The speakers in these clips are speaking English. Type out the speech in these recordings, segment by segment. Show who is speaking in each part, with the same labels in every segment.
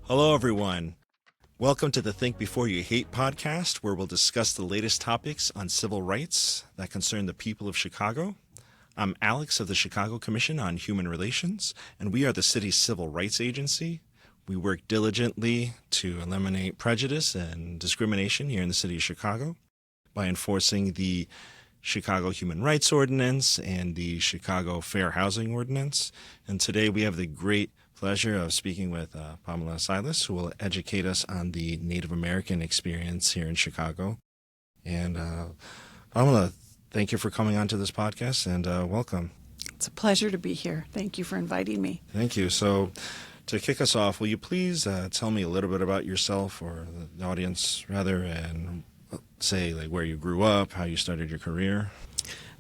Speaker 1: Hello, everyone. Welcome to the Think Before You Hate podcast, where we'll discuss the latest topics on civil rights that concern the people of Chicago. I'm Alex of the Chicago Commission on Human Relations, and we are the city's civil rights agency. We work diligently to eliminate prejudice and discrimination here in the city of Chicago by enforcing the Chicago Human Rights Ordinance and the Chicago Fair Housing Ordinance. And today we have the great pleasure of speaking with Pamela Silas, who will educate us on the Native American experience here in Chicago. And Pamela, thank you for coming on to this podcast, and welcome.
Speaker 2: It's a pleasure to be here. Thank you for inviting me.
Speaker 1: Thank you. So to kick us off, will you please tell me a little bit about yourself, or the audience rather, and say like where you grew up, how you started your career?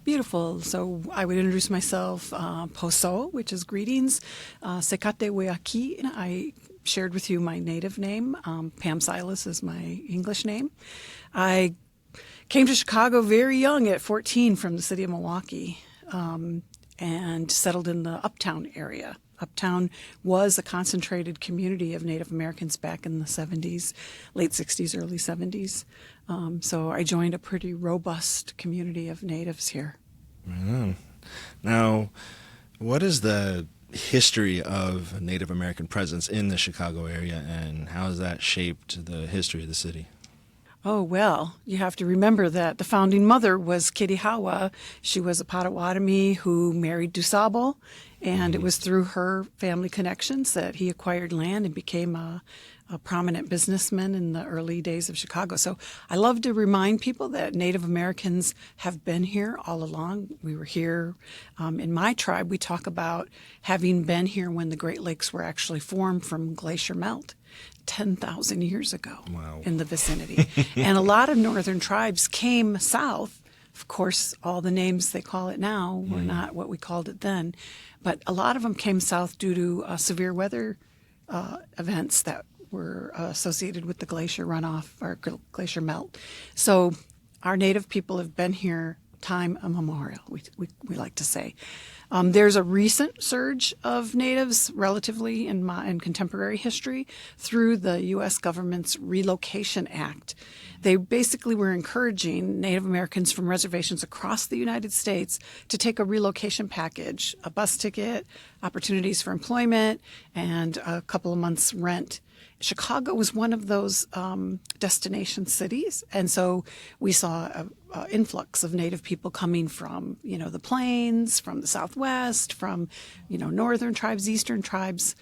Speaker 2: Beautiful. So I would introduce myself, Poso, which is greetings. Sekate Weaki. I shared with you my native name. Pam Silas is my English name. I came to Chicago very young at 14 from the city of Milwaukee and settled in the Uptown area. Uptown was a concentrated community of Native Americans back in the 70s, late 60s, early 70s. So I joined a pretty robust community of natives here.
Speaker 1: Right on. Now, what is the history of Native American presence in the Chicago area, and how has that shaped the history of the city?
Speaker 2: Oh, well, you have to remember that the founding mother was Kirihawa. She was a Potawatomi who married DuSable, and it was through her family connections that he acquired land and became a prominent businessman in the early days of Chicago. So I love to remind people that Native Americans have been here all along. We were here in my tribe. We talk about having been here when the Great Lakes were actually formed from glacier melt 10,000 years ago.
Speaker 1: Wow.
Speaker 2: In the vicinity. And a lot of northern tribes came south. Of course, all the names they call it now were not what we called it then. But a lot of them came south due to severe weather events that were associated with the glacier runoff or glacier melt. So our native people have been here time immemorial, we like to say. There's a recent surge of natives relatively in contemporary history through the U.S. government's Relocation Act. They basically were encouraging Native Americans from reservations across the United States to take a relocation package, a bus ticket, opportunities for employment, and a couple of months' rent. Chicago was one of those destination cities, and so we saw an influx of Native people coming from, the plains, from the Southwest, from, northern tribes, eastern tribes.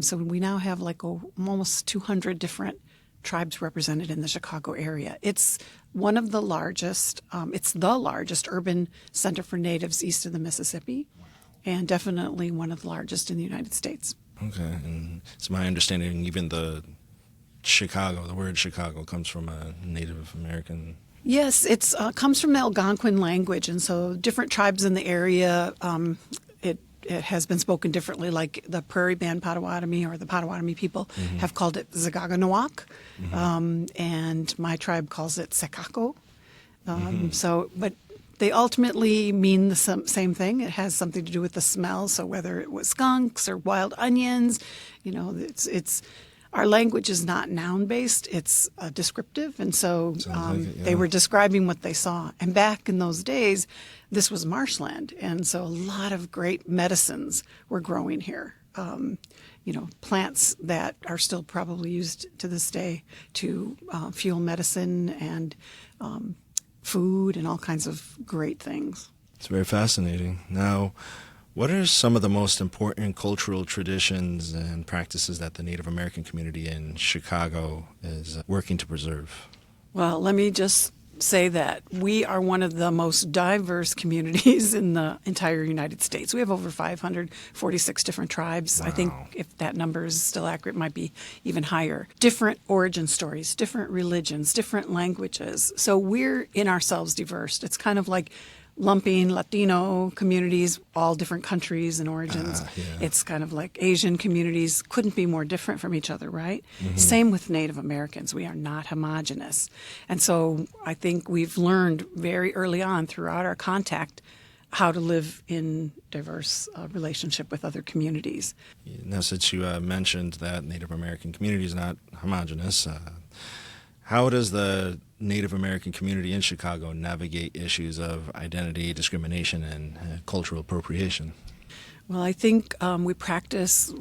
Speaker 2: So we now have like almost 200 different tribes represented in the Chicago area. It's one of the largest, it's the largest urban center for Natives east of the Mississippi, and definitely one of the largest in the United States.
Speaker 1: Okay, and it's my understanding even the word Chicago comes from a Native American.
Speaker 2: Yes, it comes from the Algonquin language, and so different tribes in the area, it has been spoken differently, like the Prairie Band Potawatomi or the Potawatomi people have called it Zagaganawak, and my tribe calls it Sekako. But they ultimately mean the same thing. It has something to do with the smell. So whether it was skunks or wild onions, it's our language is not noun-based. It's descriptive. And so they were describing what they saw. And back in those days, this was marshland. And so a lot of great medicines were growing here. Plants that are still probably used to this day to fuel medicine and food and all kinds of great things.
Speaker 1: It's very fascinating. Now, what are some of the most important cultural traditions and practices that the Native American community in Chicago is working to preserve?
Speaker 2: Well, let me just say that we are one of the most diverse communities in the entire United States. We have over 546 different tribes.
Speaker 1: Wow.
Speaker 2: I think if that number is still accurate, it might be even higher. Different origin stories, different religions, different languages. So we're in ourselves diverse. It's kind of like lumping Latino communities, all different countries and origins. It's kind of like Asian communities couldn't be more different from each other, right? Same with Native Americans. We are not homogenous. And so I think we've learned very early on throughout our contact how to live in diverse relationship with other communities.
Speaker 1: Now, since you mentioned that Native American community is not homogenous, how does the Native American community in Chicago navigate issues of identity, discrimination, and cultural appropriation?
Speaker 2: Well, I think we practice,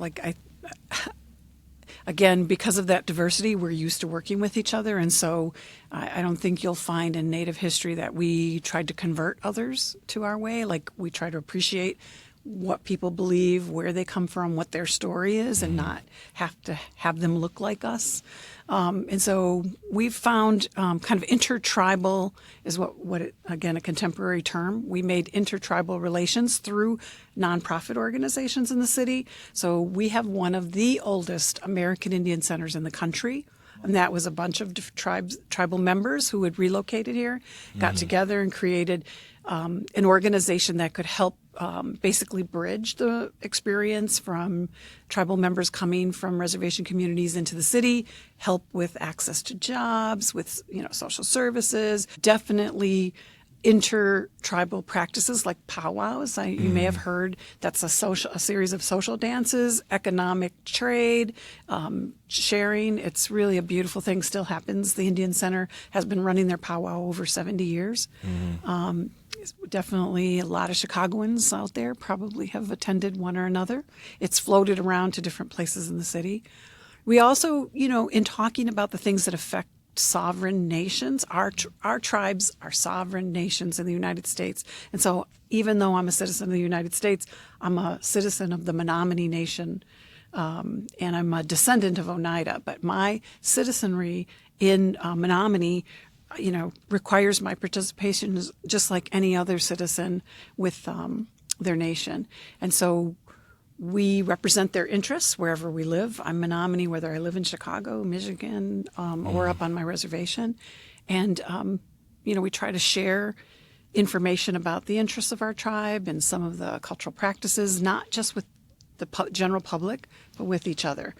Speaker 2: again, because of that diversity, we're used to working with each other. And so I don't think you'll find in Native history that we tried to convert others to our way. Like, we try to appreciate what people believe, where they come from, what their story is, and not have to have them look like us. And so we've found kind of intertribal is again, a contemporary term. We made intertribal relations through nonprofit organizations in the city. So we have one of the oldest American Indian centers in the country. And that was a bunch of tribal members who had relocated here, got together and created an organization that could help basically bridge the experience from tribal members coming from reservation communities into the city, help with access to jobs, with social services, definitely intertribal practices like powwows. You may have heard that's a series of social dances, economic trade, sharing. It's really a beautiful thing. Still happens. The Indian Center has been running their powwow over 70 years. Definitely a lot of Chicagoans out there probably have attended one or another. It's floated around to different places in the city. We also, in talking about the things that affect sovereign nations, our tribes are sovereign nations in the United States. And so even though I'm a citizen of the United States, I'm a citizen of the Menominee Nation, and I'm a descendant of Oneida. But my citizenry in Menominee requires my participation just like any other citizen with their nation. And so we represent their interests wherever we live. I'm Menominee, whether I live in Chicago, Michigan, or up on my reservation. And, we try to share information about the interests of our tribe and some of the cultural practices, not just with the general public, but with each other.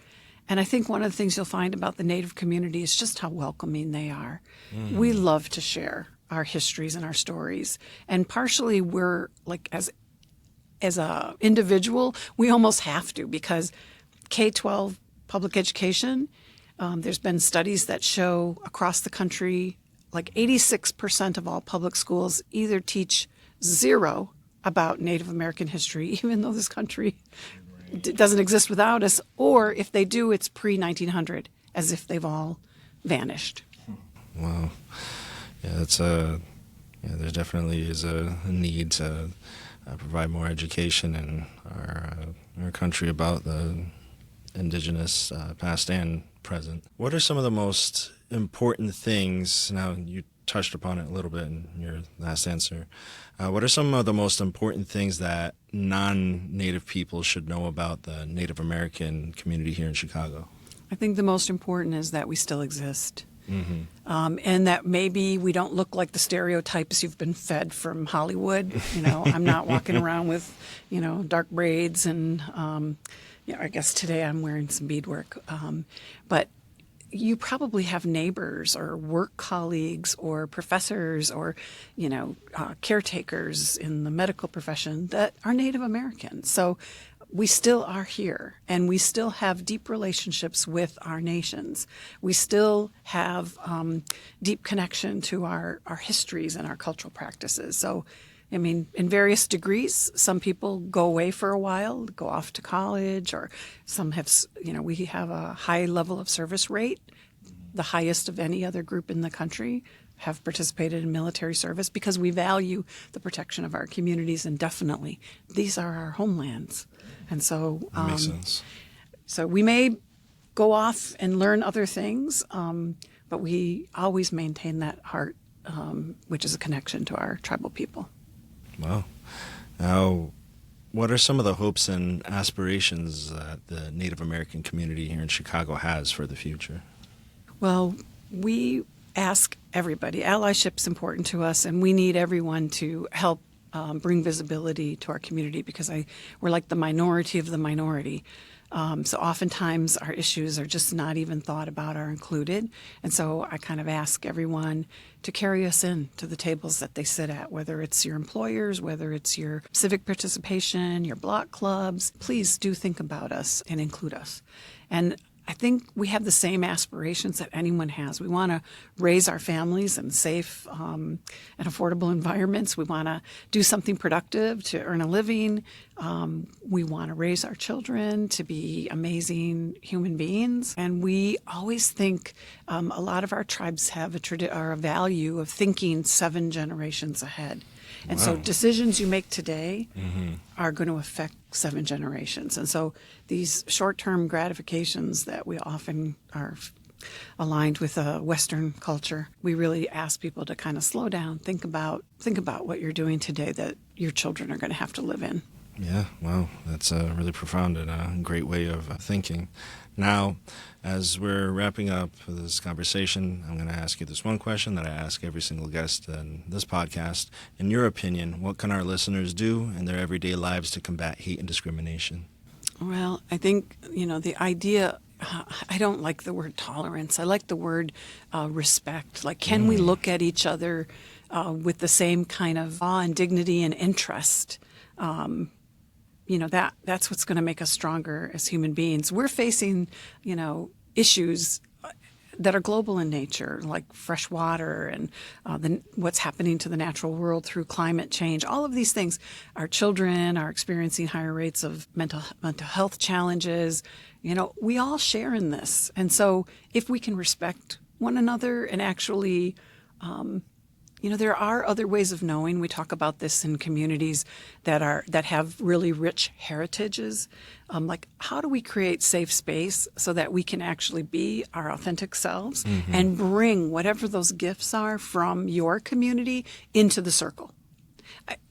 Speaker 2: And I think one of the things you'll find about the Native community is just how welcoming they are. We love to share our histories and our stories. And partially we're like, as a individual, we almost have to, because K-12 public education, there's been studies that show across the country, like 86% of all public schools either teach zero about Native American history, even though this country doesn't exist without us, or if they do, it's pre-1900, as if they've all vanished.
Speaker 1: Wow. Yeah, there definitely is a need to provide more education in our country about the Indigenous past and present. What are some of the most important things, now you touched upon it a little bit in your last answer, what are some of the most important things that non-Native people should know about the Native American community here in Chicago?
Speaker 2: I think the most important is that we still exist. And that maybe we don't look like the stereotypes you've been fed from Hollywood. I'm not walking around with, dark braids and, I guess today I'm wearing some beadwork. But you probably have neighbors or work colleagues or professors or, caretakers in the medical profession that are Native American. So we still are here, and we still have deep relationships with our nations. We still have deep connection to our histories and our cultural practices. So, in various degrees, some people go away for a while, go off to college, or some have, we have a high level of service rate, the highest of any other group in the country, have participated in military service because we value the protection of our communities, and definitely these are our homelands. And so,
Speaker 1: makes sense.
Speaker 2: So we may go off and learn other things, but we always maintain that heart, which is a connection to our tribal people.
Speaker 1: Wow. Now, what are some of the hopes and aspirations that the Native American community here in Chicago has for the future?
Speaker 2: Well, we ask everybody. Allyship's important to us, and we need everyone to help bring visibility to our community because we're like the minority of the minority. So oftentimes our issues are just not even thought about or included. And so I kind of ask everyone to carry us in to the tables that they sit at, whether it's your employers, whether it's your civic participation, your block clubs. Please do think about us and include us. And I think we have the same aspirations that anyone has. We want to raise our families in safe and affordable environments. We want to do something productive to earn a living. We want to raise our children to be amazing human beings. And we always think a lot of our tribes have a value of thinking 7 generations ahead. And so decisions you make today are going to affect 7 generations. And so these short-term gratifications that we often are aligned with Western culture, we really ask people to kind of slow down, think about what you're doing today that your children are going to have to live in.
Speaker 1: Yeah, wow, that's a really profound and a great way of thinking. Now, as we're wrapping up this conversation, I'm going to ask you this one question that I ask every single guest in this podcast. In your opinion, what can our listeners do in their everyday lives to combat hate and discrimination?
Speaker 2: Well, I think, the idea, I don't like the word tolerance. I like the word respect. Like, can we look at each other with the same kind of awe and dignity and interest? That's what's going to make us stronger as human beings. We're facing, issues that are global in nature, like fresh water and what's happening to the natural world through climate change. All of these things. Our children are experiencing higher rates of mental health challenges. We all share in this. And so if we can respect one another and actually there are other ways of knowing. We talk about this in communities that have really rich heritages. Like, how do we create safe space so that we can actually be our authentic selves and bring whatever those gifts are from your community into the circle?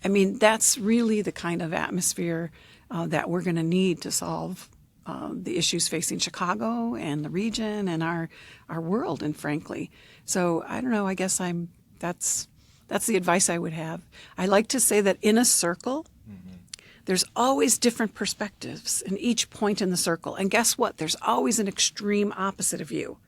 Speaker 2: I mean, that's really the kind of atmosphere that we're going to need to solve the issues facing Chicago and the region and our world, and frankly. So I don't know, I guess that's the advice I would have. I like to say that in a circle, there's always different perspectives in each point in the circle. And guess what? There's always an extreme opposite of you.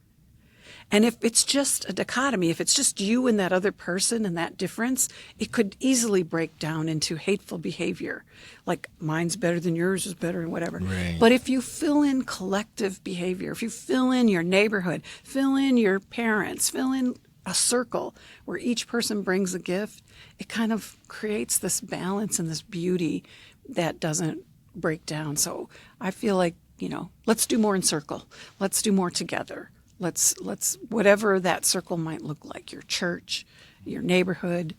Speaker 2: And if it's just a dichotomy, if it's just you and that other person and that difference, it could easily break down into hateful behavior. Like, mine's better than yours is better and whatever.
Speaker 1: Right.
Speaker 2: But if you fill in collective behavior, if you fill in your neighborhood, fill in your parents, fill in a circle where each person brings a gift, it kind of creates this balance and this beauty that doesn't break down. So I feel like, let's do more in circle. Let's do more together. Let's whatever that circle might look like, your church, your neighborhood,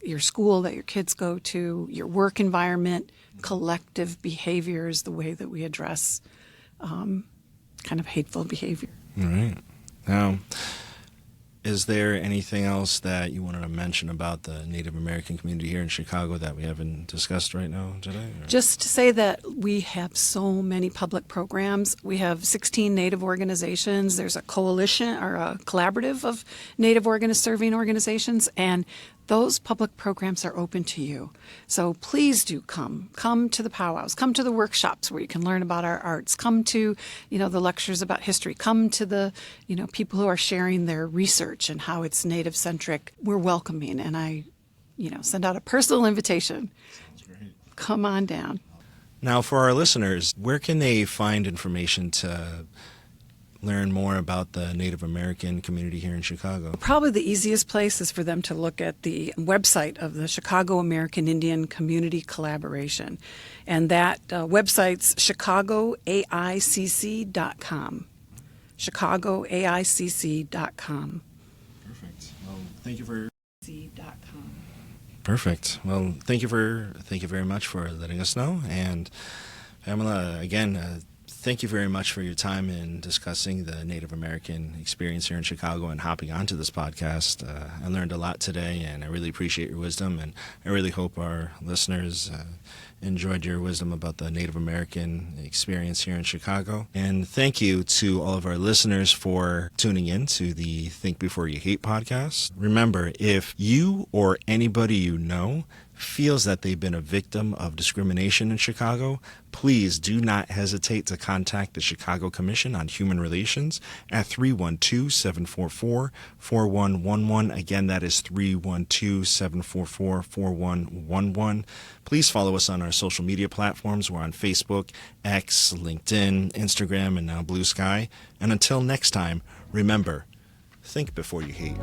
Speaker 2: your school that your kids go to, your work environment, collective behavior is the way that we address kind of hateful behavior.
Speaker 1: All right. Now, is there anything else that you wanted to mention about the Native American community here in Chicago that we haven't discussed right now today? Or?
Speaker 2: Just to say that we have so many public programs. We have 16 Native organizations. There's a coalition or a collaborative of Native serving organizations, and those public programs are open to you. So please do come to the powwows, come to the workshops where you can learn about our arts, come to, the lectures about history, come to the, people who are sharing their research and how it's Native centric. We're welcoming, and I, send out a personal invitation.
Speaker 1: Sounds great.
Speaker 2: Come on down.
Speaker 1: Now, for our listeners, where can they find information to learn more about the Native American community here in Chicago?
Speaker 2: Probably the easiest place is for them to look at the website of the Chicago American Indian Community Collaboration. And that website's chicagoaicc.com. chicagoaicc.com.
Speaker 1: Perfect. Well, thank you for...
Speaker 2: .com.
Speaker 1: Perfect. Well, thank you very much for letting us know. And Pamela, again, thank you very much for your time in discussing the Native American experience here in Chicago and hopping onto this podcast. I learned a lot today, and I really appreciate your wisdom, and I really hope our listeners enjoyed your wisdom about the Native American experience here in Chicago. And thank you to all of our listeners for tuning in to the Think Before You Hate podcast. Remember, if you or anybody you know feels that they've been a victim of discrimination in Chicago, please do not hesitate to contact the Chicago Commission on Human Relations at 312-744-4111. Again, that is 312-744-4111. Please follow us on our social media platforms. We're on Facebook, X, LinkedIn, Instagram, and now Blue Sky. And until next time, remember, think before you hate.